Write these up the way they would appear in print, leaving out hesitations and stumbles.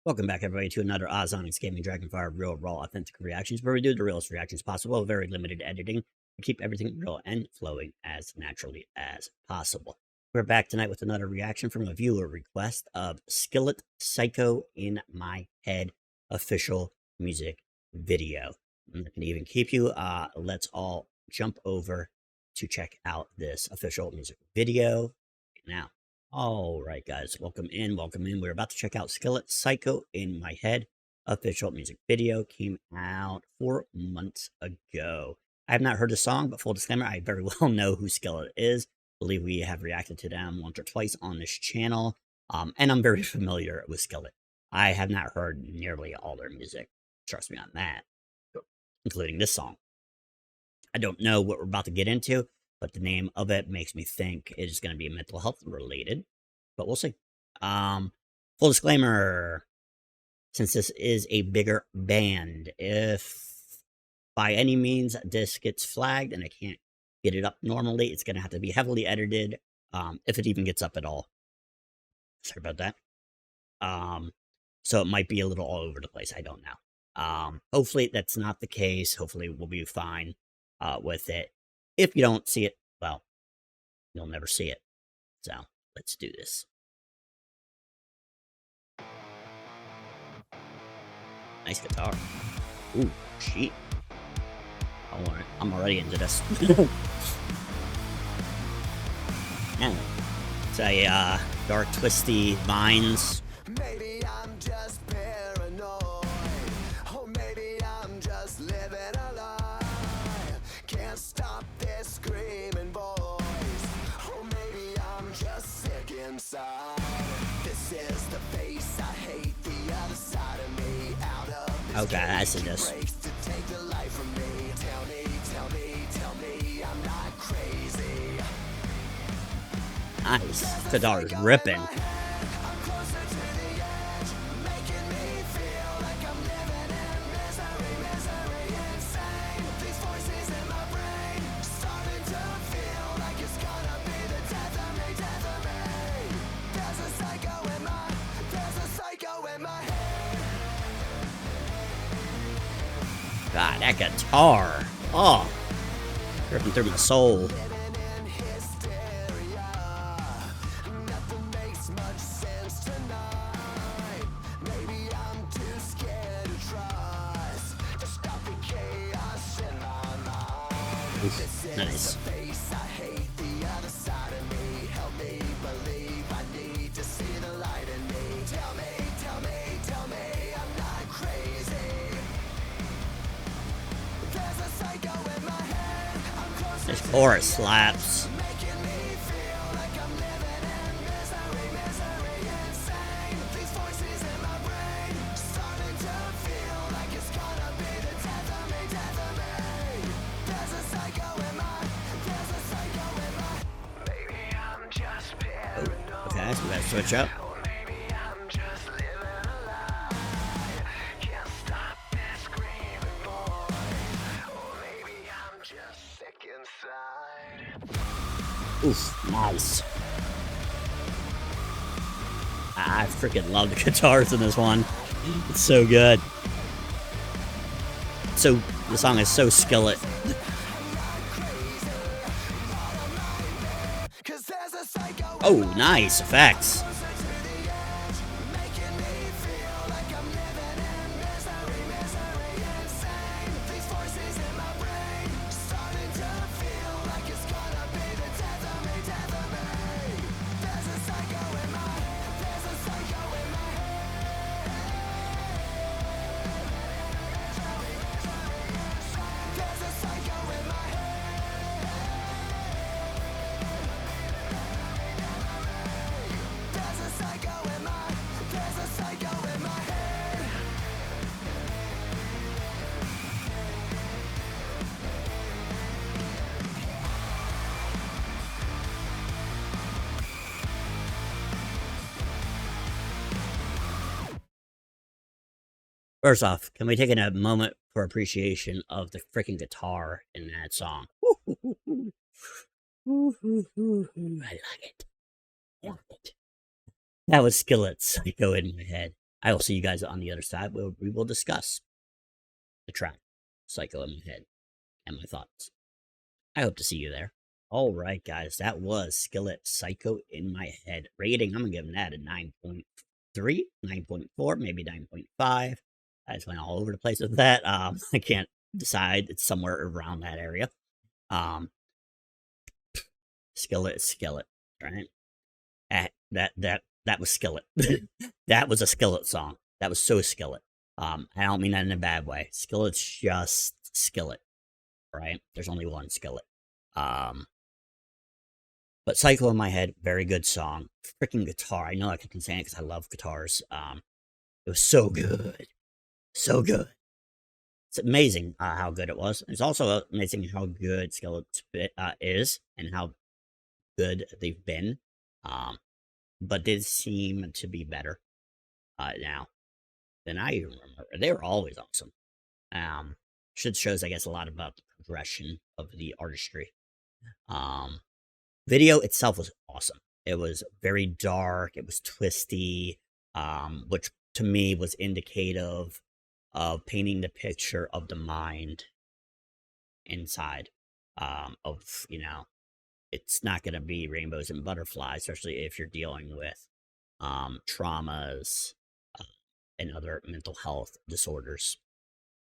Welcome back, everybody, to another Ozonics Gaming Dragonfire Real Raw Authentic Reactions, where we do the realest reactions possible, very limited editing, to keep everything real and flowing as naturally as possible. We're back tonight with another reaction from a viewer request of Skillet Psycho in My Head official music video. I'm not going to even keep you. Let's all jump over to check out this official music video now. All right, guys, welcome in, welcome in. We're about to check out Skillet Psycho in My Head. Official music video came out 4 months ago. I have not heard the song, but full disclaimer, I very well know who Skillet is. I believe we have reacted to them once or twice on this channel, and I'm very familiar with Skillet. I have not heard nearly all their music. Trust me on that, including this song. I don't know what we're about to get into, but the name of it makes me think it is going to be mental health related, but we'll see. Full disclaimer, since this is a bigger band, if by any means this gets flagged and I can't get it up normally, it's going to have to be heavily edited, if it even gets up at all. Sorry about that. So it might be a little all over the place. I don't know. Hopefully that's not the case. Hopefully we'll be fine with it. If you don't see it, well, you'll never see it. So let's do this. Nice guitar. Ooh, sheet. I'm already into this. Man, it's a dark, twisty vines. Maybe I'm just paranoid, or maybe I'm just living a lie. Can't stop this screaming voice, or maybe I'm just sick inside. This is the face I hate, the other side of me, out of this okay, I see this. to take the life from me. Tell me I'm not crazy. Nice. Guitar is ripping. God, that guitar. Oh, ripping through my soul. Nice. This chorus slaps. Okay, so we gotta switch up. Oof, nice. I freaking love the guitars in this one. It's so good. So, the song is so Skillet. Oh, nice effects. First off, can we take a moment for appreciation of the freaking guitar in that song? I like it. That was Skillet Psycho in My Head. I will see you guys on the other side where we will discuss the track Psycho in my head and my thoughts. I hope to see you there. All right, guys, that was Skillet Psycho in my head. Rating, I'm gonna give that a 9.3, 9.4, maybe 9.5. I just went all over the place with that. I can't decide. It's somewhere around that area. Um, Skillet is Skillet, right? That was Skillet. That was a Skillet song. That was so Skillet. I don't mean that in a bad way. Skillet's just Skillet, right? There's only one Skillet. But Psycho in my head, very good song. Freaking guitar. I know I can say it because I love guitars. It was so good. So good. It's amazing how good it was. It's also amazing how good Skillet is and how good they've been. But they seem to be better now than I even remember. They were always awesome. Shows, I guess, a lot about the progression of the artistry. Video itself was awesome. It was very dark. It was twisty, which to me was indicative of painting the picture of the mind inside. Of it's not going to be rainbows and butterflies, especially if you're dealing with traumas and other mental health disorders.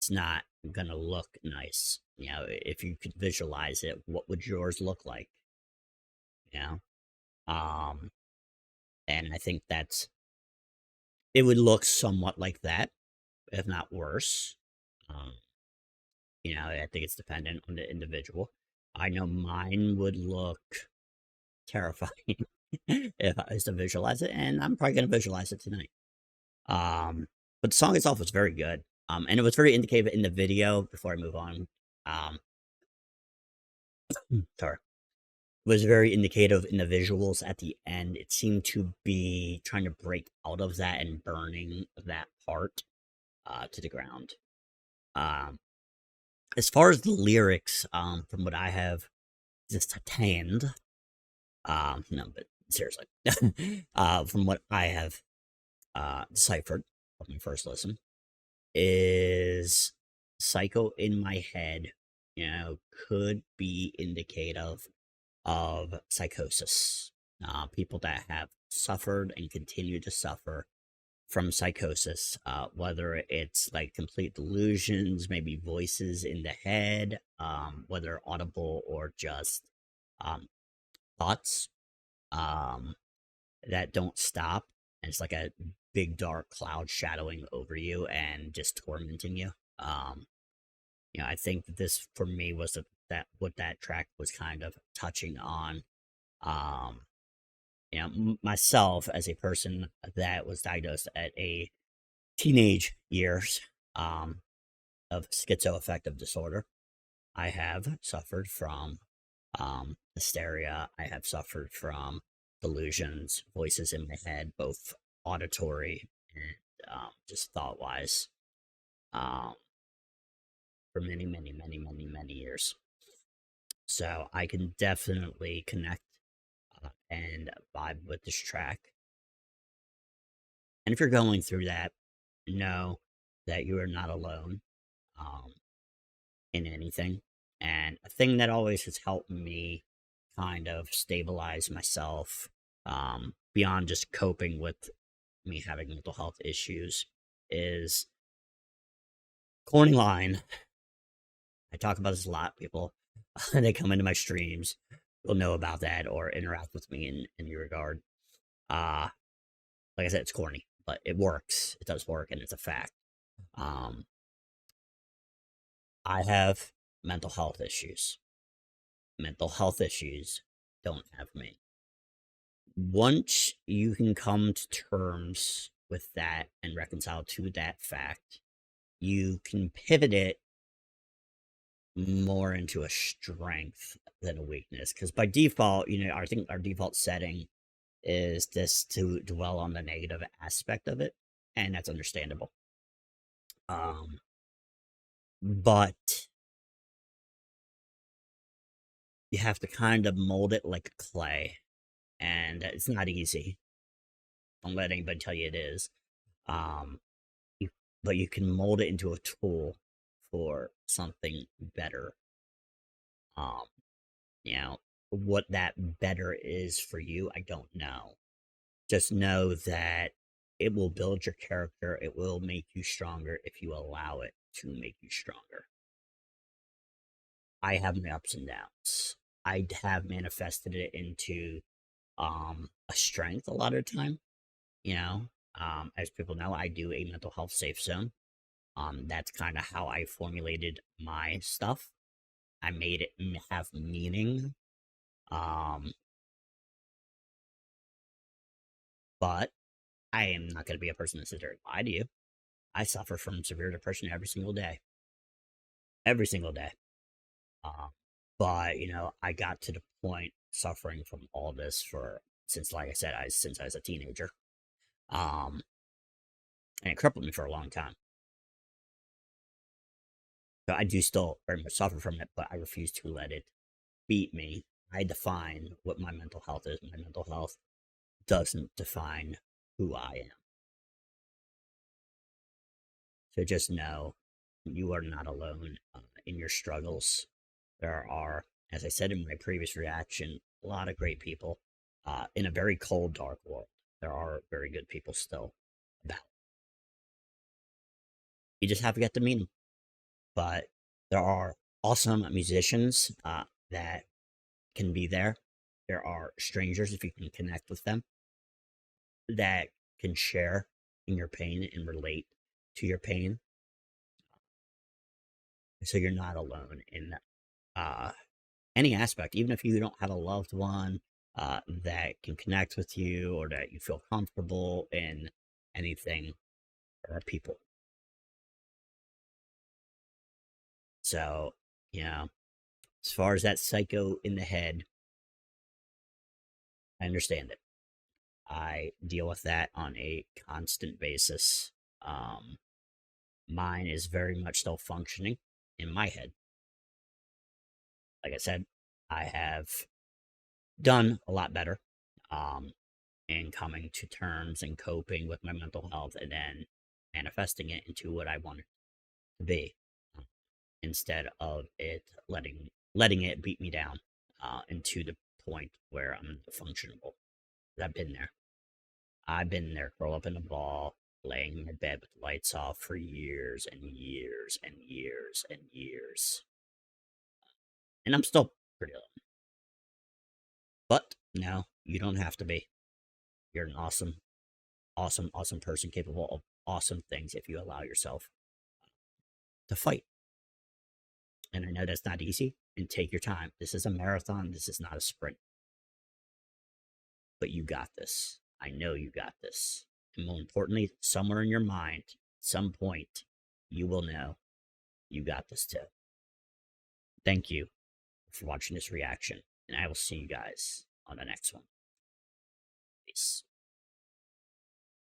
It's not going to look nice. If you could visualize it, what would yours look like? And I think it would look somewhat like that, if not worse. I think it's dependent on the individual. I know mine would look terrifying if I was to visualize it, and I'm probably going to visualize it tonight. But the song itself was very good. And it was very indicative in the video. Before I move on, sorry, was very indicative in the visuals at the end. It seemed to be trying to break out of that and burning that part to the ground. As far as the lyrics, from what I have just attained, no, but seriously, from what I have deciphered of my first listen, is Psycho in my head, could be indicative of psychosis. People that have suffered and continue to suffer from psychosis, whether it's like complete delusions, maybe voices in the head, whether audible or just thoughts that don't stop. And it's like a big dark cloud shadowing over you and just tormenting you. I think that this for me was what that track was kind of touching on. Myself as a person that was diagnosed at a teenage years of schizoaffective disorder, I have suffered from hysteria. I have suffered from delusions, voices in my head, both auditory and just thought wise, for many, many, many, many, many years. So I can definitely connect and vibe with this track. And if you're going through that, know that you are not alone in anything. And a thing that always has helped me kind of stabilize myself beyond just coping with me having mental health issues is corny line. I talk about this a lot. People, they come into my streams, will know about that or interact with me in any regard. Like I said, it's corny, but it works. It does work, and it's a fact. I have mental health issues. Mental health issues don't have me. Once you can come to terms with that and reconcile to that fact, you can pivot it more into a strength than a weakness. Because by default, I think our default setting is this to dwell on the negative aspect of it, and that's understandable. But you have to kind of mold it like clay, and it's not easy. Don't let anybody tell you it is. Um, you, but you can mold it into a tool for something better. Um, you know, what that better is for you, I don't know. Just know that it will build your character. It will make you stronger if you allow it to make you stronger. I have my ups and downs. I have manifested it into a strength a lot of the time. You know, as people know, I do a mental health safe zone. That's kind of how I formulated my stuff. I made it have meaning. Um, but I am not going to be a person that sits there and lie to you. I suffer from severe depression every single day. Every single day. Um, but I got to the point suffering from all this for since, like I said, since I was a teenager. Um, and it crippled me for a long time. So I do still very much suffer from it, but I refuse to let it beat me. I define what my mental health is. My mental health doesn't define who I am. So just know you are not alone in your struggles. There are, as I said in my previous reaction, a lot of great people in a very cold, dark world. There are very good people still about. You just have to get to meet them. But there are awesome musicians that can be there. There are strangers, if you can connect with them, that can share in your pain and relate to your pain. So you're not alone in uh, any aspect, even if you don't have a loved one that can connect with you or that you feel comfortable in anything. There are people. So, you know, as far as that psycho in the head, I understand it. I deal with that on a constant basis. Um, Mine is very much still functioning in my head. Like I said, I have done a lot better um, in coming to terms and coping with my mental health and then manifesting it into what I want it to be instead of it letting it beat me down into the point where I'm functionable. I've been there. I've been there, curl up in a ball, laying in my bed with the lights off for years and years and years and years. And I'm still pretty alone. But no, you don't have to be. You're an awesome, awesome, awesome person capable of awesome things if you allow yourself to fight. And I know that's not easy, and take your time. This is a marathon, this is not a sprint. But you got this. I know you got this. And more importantly, somewhere in your mind, at some point, you will know you got this too. Thank you for watching this reaction, and I will see you guys on the next one. Peace.